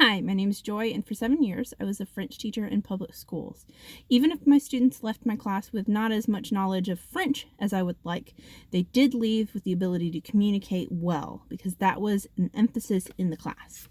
Hi, my name is Joy, and for 7 years I was a French teacher in public schools. Even if my students left my class with not as much knowledge of French as I would like, they did leave with the ability to communicate well, because that was an emphasis in the class.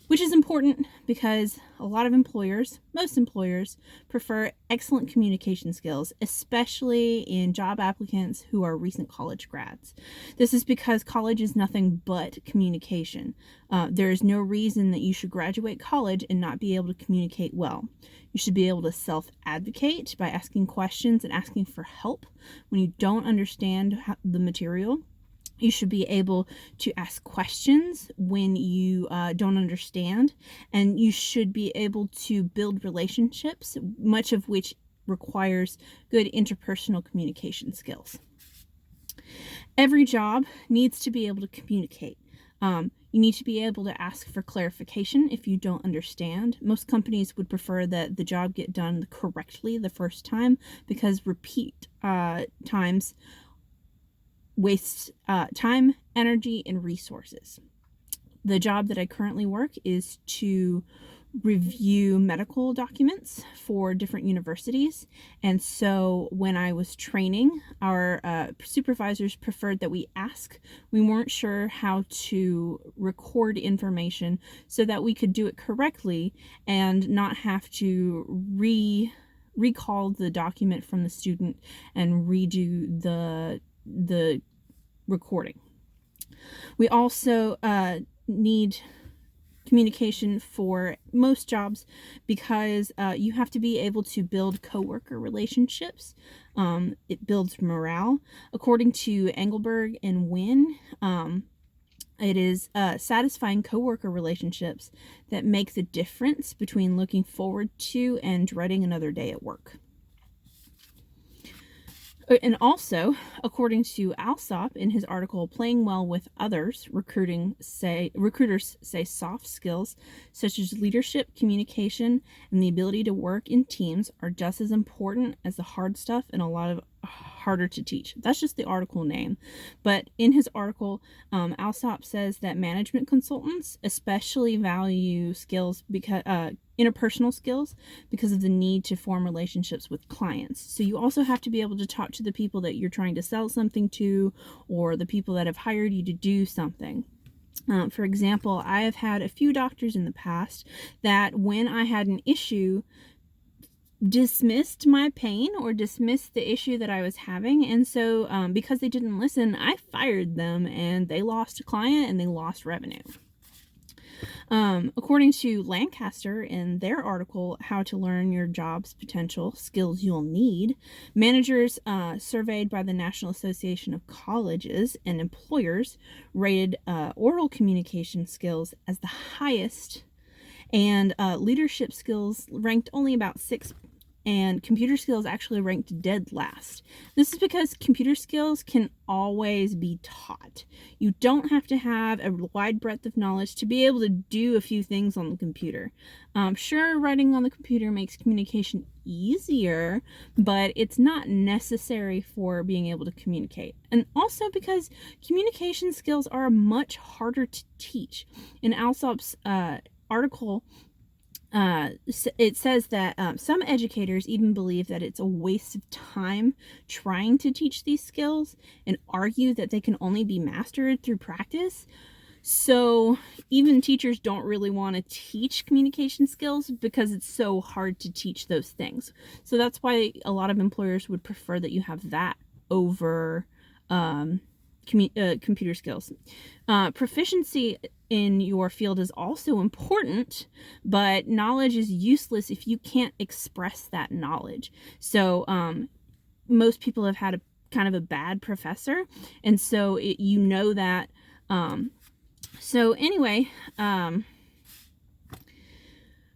Which is important because a lot of employers, most employers, prefer excellent communication skills, especially in job applicants who are recent college grads. This is because college is nothing but communication. There is no reason that you should graduate college and not be able to communicate well. You should be able to self-advocate by asking questions and asking for help when you don't understand the material. You should be able to ask questions when you don't understand, and you should be able to build relationships, much of which requires good interpersonal communication skills. Every job needs to be able to communicate. You need to be able to ask for clarification if you don't understand. Most companies would prefer that the job get done correctly the first time, because repeat times wastes time, energy, and resources. The job that I currently work is to review medical documents for different universities. And so when I was training, our supervisors preferred that we ask. We weren't sure how to record information so that we could do it correctly and not have to recall the document from the student and redo the recording. We also need communication for most jobs because you have to be able to build coworker relationships. It builds morale. According to Engelberg and Wynn, it is satisfying coworker relationships that make the difference between looking forward to and dreading another day at work. And also, according to Alsop in his article, Playing Well with Others, recruiters say soft skills such as leadership, communication, and the ability to work in teams are just as important as the hard stuff and a lot of harder to teach. That's just the article name. But in his article, Alsop says that management consultants especially value skills because interpersonal skills because of the need to form relationships with clients. So you also have to be able to talk to the people that you're trying to sell something to, or the people that have hired you to do something. For example, I have had a few doctors in the past that when I had an issue, dismissed my pain or dismissed the issue that I was having. And so because they didn't listen, I fired them, and they lost a client and they lost revenue. According to Lancaster in their article, How to Learn Your Job's Potential Skills You'll Need, managers surveyed by the National Association of Colleges and employers rated oral communication skills as the highest, and leadership skills ranked only about 6th, and computer skills actually ranked dead last. This is because computer skills can always be taught. You don't have to have a wide breadth of knowledge to be able to do a few things on the computer. Sure, writing on the computer makes communication easier, but it's not necessary for being able to communicate. And also because communication skills are much harder to teach. In Alsop's article, it says that some educators even believe that it's a waste of time trying to teach these skills and argue that they can only be mastered through practice. So even teachers don't really want to teach communication skills because it's so hard to teach those things. So that's why a lot of employers would prefer that you have that over computer skills. Proficiency in your field is also important, but knowledge is useless if you can't express that knowledge. So most people have had a kind of a bad professor, and so you know that. So anyway,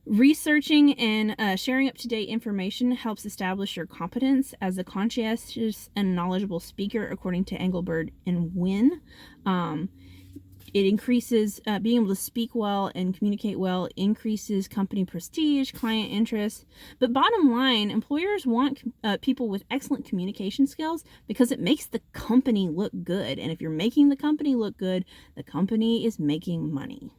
researching and sharing up-to-date information helps establish your competence as a conscientious and knowledgeable speaker, according to Engelberg and Wynn. It increases being able to speak well and communicate well, increases company prestige, client interest. But bottom line, employers want people with excellent communication skills because it makes the company look good. And if you're making the company look good, the company is making money.